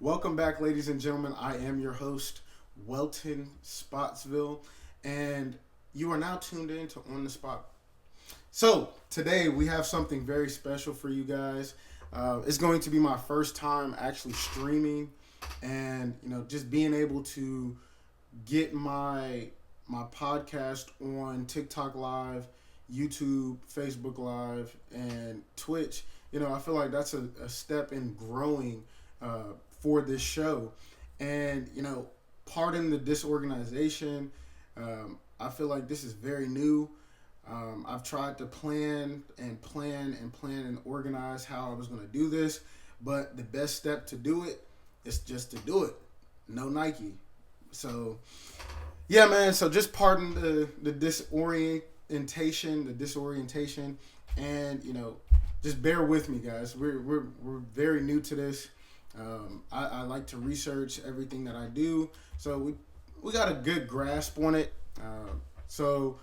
Welcome back, ladies and gentlemen. I am your host, Welton Spottsville, and you are now tuned in to On the Spot. So, today we have something very special for you guys. It's going to be my first time actually streaming and, just being able to get my podcast on TikTok Live, YouTube, Facebook Live, and Twitch. I feel like that's a step in growing for this show. And, pardon the disorganization. I feel like this is very new. I've tried to plan and organize how I was going to do this, but the best step to do it is just to do it. No Nike. So, yeah, man. So just pardon the disorientation, and just bear with me, guys. We're very new to this. I like to research everything that I do, so we got a good grasp on it. So,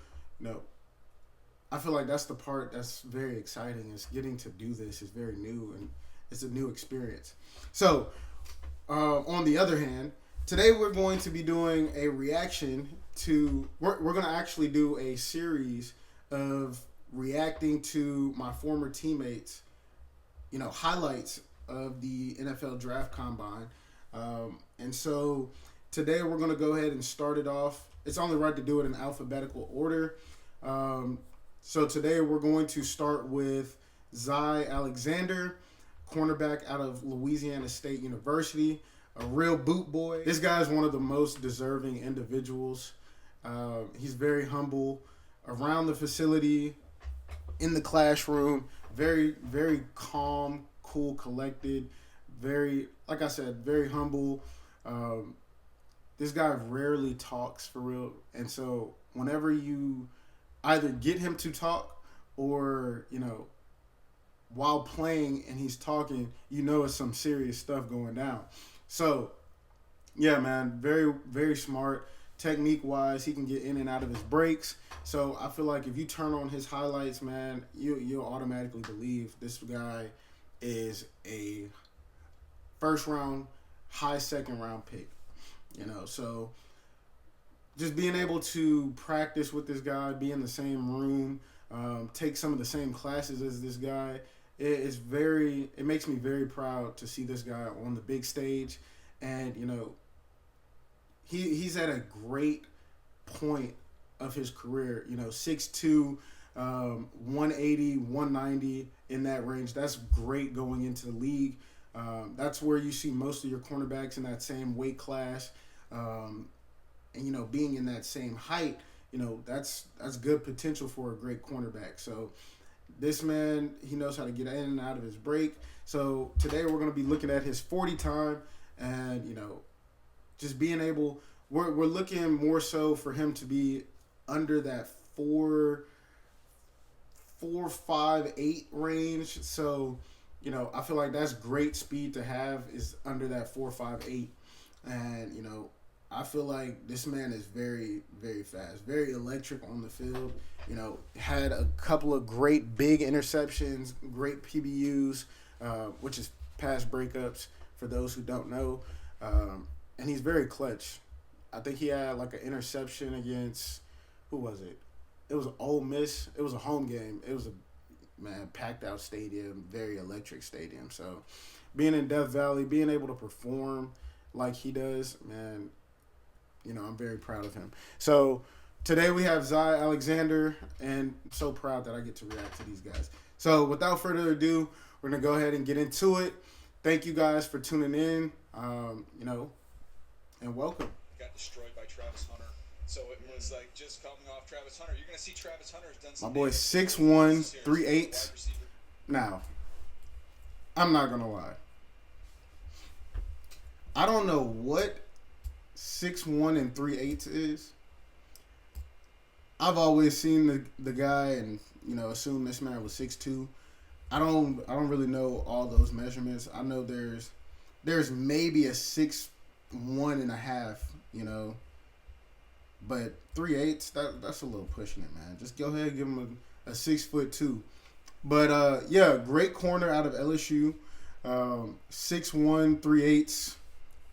I feel like that's the part that's very exciting. Is getting to do this is very new and it's a new experience. So, on the other hand, today we're going to be doing a reaction to. We're going to actually do a series of reacting to my former teammates, highlights of the NFL Draft Combine. And so today we're going to go ahead and start it off. It's only right to do it in alphabetical order. So today we're going to start with Zy Alexander, cornerback out of Louisiana State University, a real boot boy. This guy is one of the most deserving individuals. He's very humble around the facility, in the classroom, very, very calm, cool, collected, very, like I said, very humble. This guy rarely talks for real. And so whenever you either get him to talk or, while playing and he's talking, it's some serious stuff going down. So, yeah, man, very, very smart. Technique-wise, he can get in and out of his breaks. So I feel like if you turn on his highlights, man, you'll automatically believe this guy is a first-round, high second-round pick. So just being able to practice with this guy, be in the same room, take some of the same classes as this guy, it makes me very proud to see this guy on the big stage. And, he's at a great point of his career, 6'2", 180, 190 in that range. That's great going into the league. That's where you see most of your cornerbacks in that same weight class. And, being in that same height, that's good potential for a great cornerback. So this man, he knows how to get in and out of his break. So today we're going to be looking at his 40 time and, just being able, we're looking more so for him to be under that 4.58 range. So, I feel like that's great speed to have is under that 4.58. And, I feel like this man is very, very fast, very electric on the field. Had a couple of great big interceptions, great PBUs, which is pass breakups for those who don't know. And he's very clutch. I think he had like an interception against, who was it? It was Ole Miss. It was a home game. It was packed out stadium, very electric stadium. So being in Death Valley, being able to perform like he does, man, I'm very proud of him. So today we have Zy Alexander, and I'm so proud that I get to react to these guys. So without further ado, we're going to go ahead and get into it. Thank you guys for tuning in, and welcome. Got destroyed by Travis Hunter. So it was like just coming off Travis Hunter. You're going to see Travis Hunter has done some. My boy 6'1", 3'8". Now, I'm not going to lie. I don't know what 6'1" and 3/8 is. I've always seen the guy and assume this man was 6'2". I don't really know all those measurements. I know there's maybe a 6'1.5", but 3/8 that's a little pushing it, man. Just go ahead and give him a 6'2". But yeah, great corner out of LSU. 6'1", 3/8.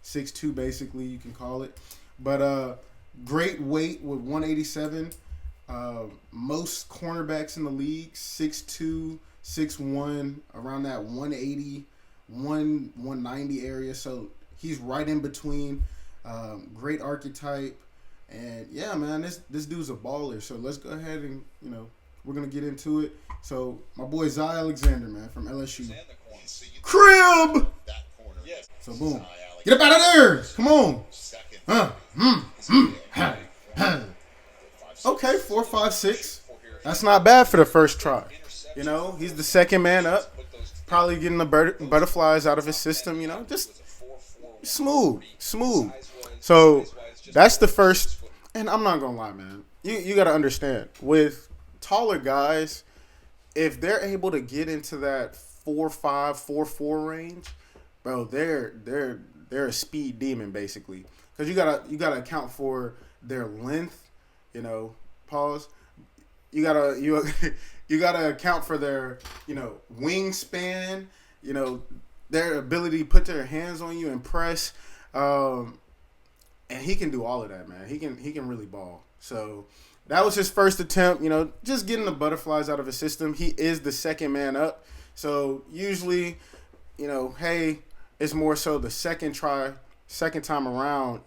6'2", basically you can call it. But great weight with 187. Most cornerbacks in the league 6'2", 6'1", around that 180, 190 area. So he's right in between. Great archetype. And yeah, man, this dude's a baller. So let's go ahead and we're gonna get into it. So my boy Zy Alexander, man, from LSU. Crib. So boom, get up out of there. Come on. Okay, 4, 5, 6. That's not bad for the first try. He's the second man up. Probably getting the butterflies out of his system. Just smooth. So that's the first. And I'm not gonna lie, man. You gotta understand, with taller guys, if they're able to get into that 4.5, 4.4 range, bro, they're a speed demon basically. Because you gotta account for their length. Pause. You gotta account for their wingspan. Their ability to put their hands on you and press. And he can do all of that, man. He can really ball. So that was his first attempt, just getting the butterflies out of his system. He is the second man up. So usually, hey, it's more so the second time around,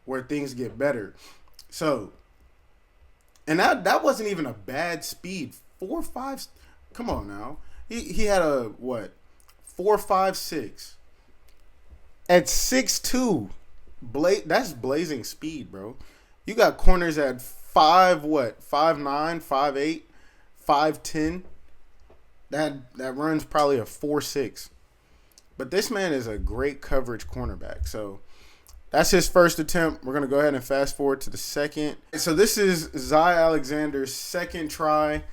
where things get better. So, and that wasn't even a bad speed. 4.5, come on now. He had a, what, 4.56. At 6'2", that's blazing speed, bro. You got corners at 5'9", 5'8", 5'10". That runs probably a 4.6. But this man is a great coverage cornerback. So that's his first attempt. We're going to go ahead and fast forward to the second. So this is Zy Alexander's second try.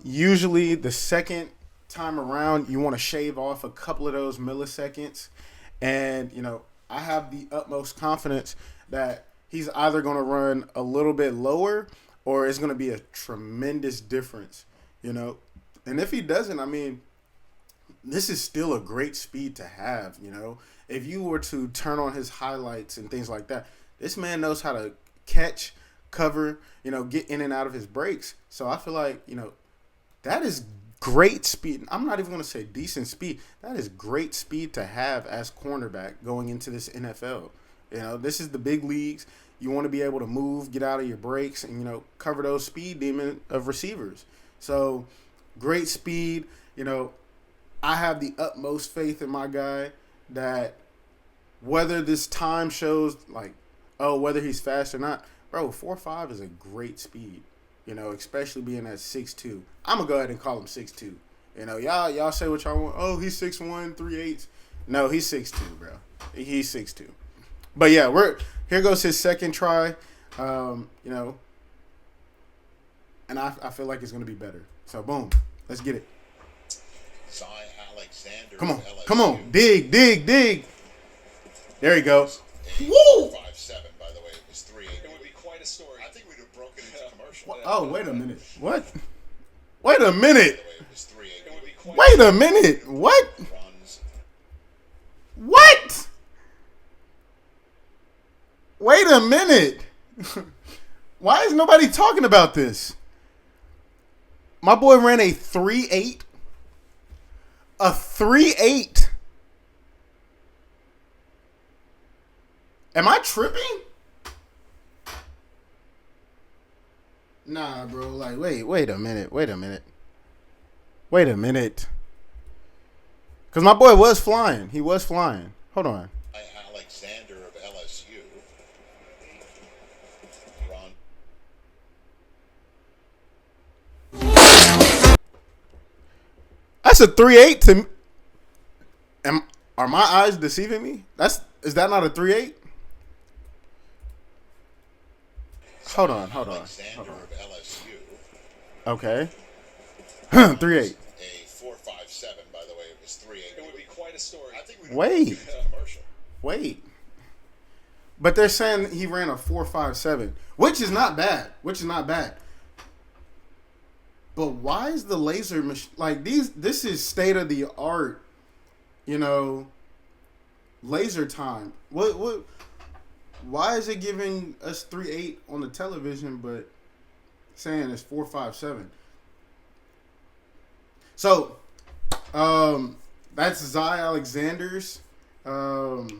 Usually the second time around, you want to shave off a couple of those milliseconds. And, I have the utmost confidence that he's either going to run a little bit lower or it's going to be a tremendous difference, And if he doesn't, this is still a great speed to have, If you were to turn on his highlights and things like that, this man knows how to catch, cover, get in and out of his breaks. So I feel like, that is great speed. I'm not even going to say decent speed. That is great speed to have as cornerback going into this NFL. This is the big leagues. You want to be able to move, get out of your breaks, and, cover those speed demon of receivers. So great speed. I have the utmost faith in my guy that whether this time shows whether he's fast or not, bro, 4.5 is a great speed. Especially being at 6'2". I'm going to go ahead and call him 6'2". Y'all say what y'all want. Oh, he's 6'1", 3/8". No, he's 6'2", bro. He's 6'2". But yeah, here goes his second try. And I feel like it's going to be better. So boom, let's get it. Zy Alexander. Come on. Dig. There you go. Woo! 5'7", by the way. It was 3'8". It would be quite a story. I think we'd have broken into commercial. What? Oh, wait a minute. What? Wait a minute. By the way, it was 3'8". Wait a minute. What? Runs. What? Wait a minute. Why is nobody talking about this? My boy ran a 3.8. A 3.8. Am I tripping? Nah, bro. Like, wait a minute. Because my boy was flying. He was flying. Hold on. Alexander of LSU. That's a 3.8 to. Are my eyes deceiving me? Is that not a 3.8? Hold on. Alexander of LSU. Okay. 3.8. A 4.57, by the way. It was 3.8. It would be quite a story. I think Wait. Commercial. Wait. But they're saying he ran a 4.57, which is not bad. But why is the laser machine this is state of the art, laser time. What? Why is it giving us 3.8 on the television, but saying it's 4.57? So, that's Zy Alexander's. That's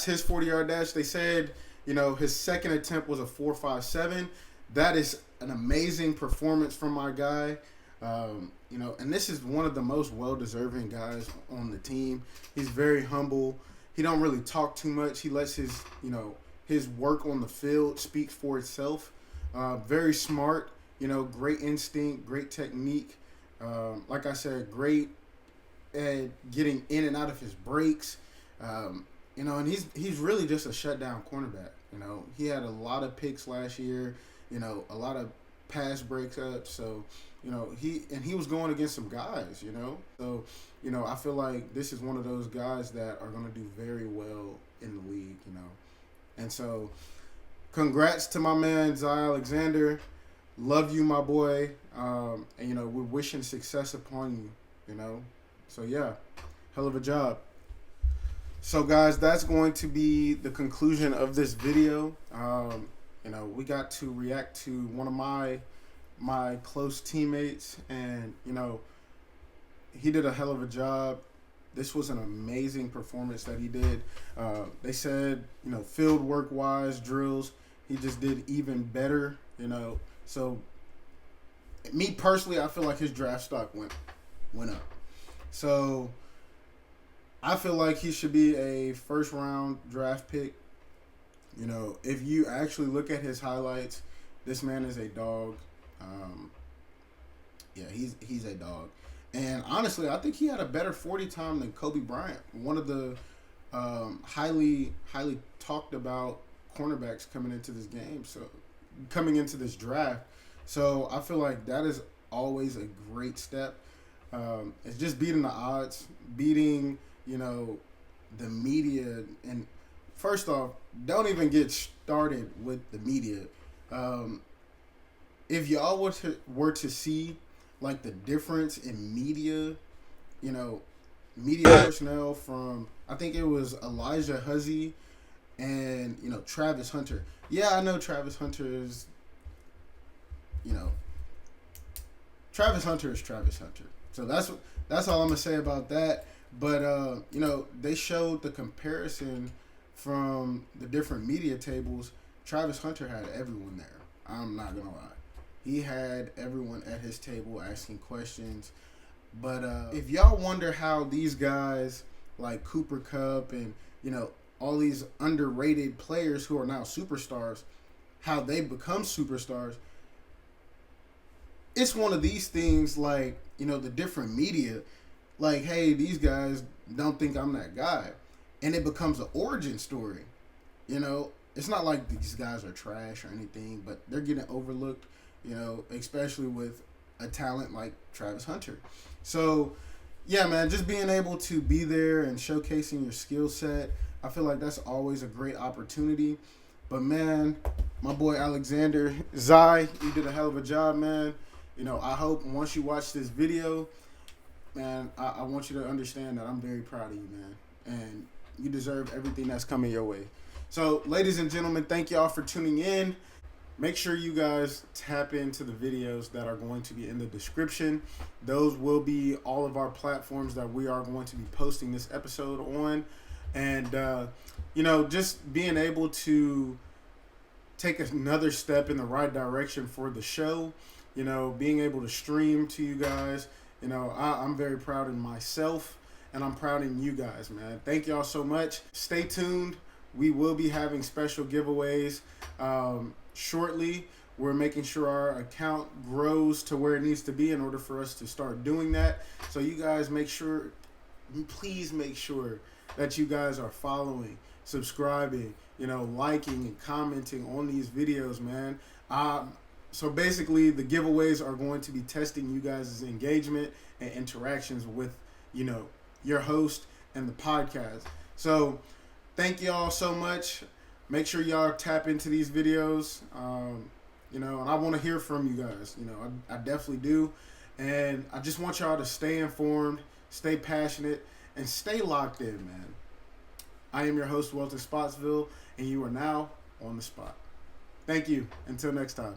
his 40-yard dash. They said, his second attempt was a 4.57. That is an amazing performance from my guy. And this is one of the most well-deserving guys on the team. He's very humble. He don't really talk too much. He lets his work on the field speak for itself. Very smart. Great instinct, great technique. Like I said, great at getting in and out of his breaks. And he's really just a shutdown cornerback. He had a lot of picks last year. A lot of pass breaks up. So, he was going against some guys. So, I feel like this is one of those guys that are going to do very well in the league. And so, congrats to my man Zy Alexander. Love you, my boy. And we're wishing success upon you. So yeah, hell of a job. So guys, that's going to be the conclusion of this video. We got to react to one of my close teammates, and he did a hell of a job. This was an amazing performance that he did. They said, field work wise, drills, he just did even better. So me personally, I feel like his draft stock went up. So I feel like he should be a first round draft pick. If you actually look at his highlights, this man is a dog. He's a dog. And honestly, I think he had a better 40 time than Kobe Bryant, one of the highly talked about cornerbacks coming into this game. So coming into this draft. So I feel like that is always a great step. It's just beating the odds, beating, the media. And first off, don't even get started with the media. If y'all were to see like the difference in media, media personnel from, I think it was Elijah Huzzy and, Travis Hunter. Yeah, I know Travis Hunter is, Travis Hunter is Travis Hunter. So that's all I'm gonna say about that. But they showed the comparison from the different media tables. Travis Hunter had everyone there. I'm not gonna lie. He had everyone at his table asking questions. But if y'all wonder how these guys like Cooper Kupp and all these underrated players who are now superstars, how they become superstars, it's one of these things like, the different media, like, hey, these guys don't think I'm that guy. And it becomes an origin story. It's not like these guys are trash or anything, but they're getting overlooked, especially with a talent like Travis Hunter. So, yeah, man, just being able to be there and showcasing your skill set, I feel like that's always a great opportunity. But, man, my boy Alexander, Zy, you did a hell of a job, man. I hope once you watch this video, man, I want you to understand that I'm very proud of you, man. And you deserve everything that's coming your way. So, ladies and gentlemen, thank y'all for tuning in. Make sure you guys tap into the videos that are going to be in the description. Those will be all of our platforms that we are going to be posting this episode on. And, just being able to take another step in the right direction for the show, being able to stream to you guys, I'm very proud of myself, and I'm proud of you guys, man. Thank y'all so much. Stay tuned. We will be having special giveaways shortly. We're making sure our account grows to where it needs to be in order for us to start doing that. So you guys please make sure that you guys are following, subscribing, liking and commenting on these videos, man. So basically, the giveaways are going to be testing you guys' engagement and interactions with, your host and the podcast. So thank y'all so much. Make sure y'all tap into these videos, and I want to hear from you guys. I definitely do. And I just want y'all to stay informed, stay passionate, and stay locked in, man. I am your host, Walter Spottsville, and you are now on the spot. Thank you. Until next time.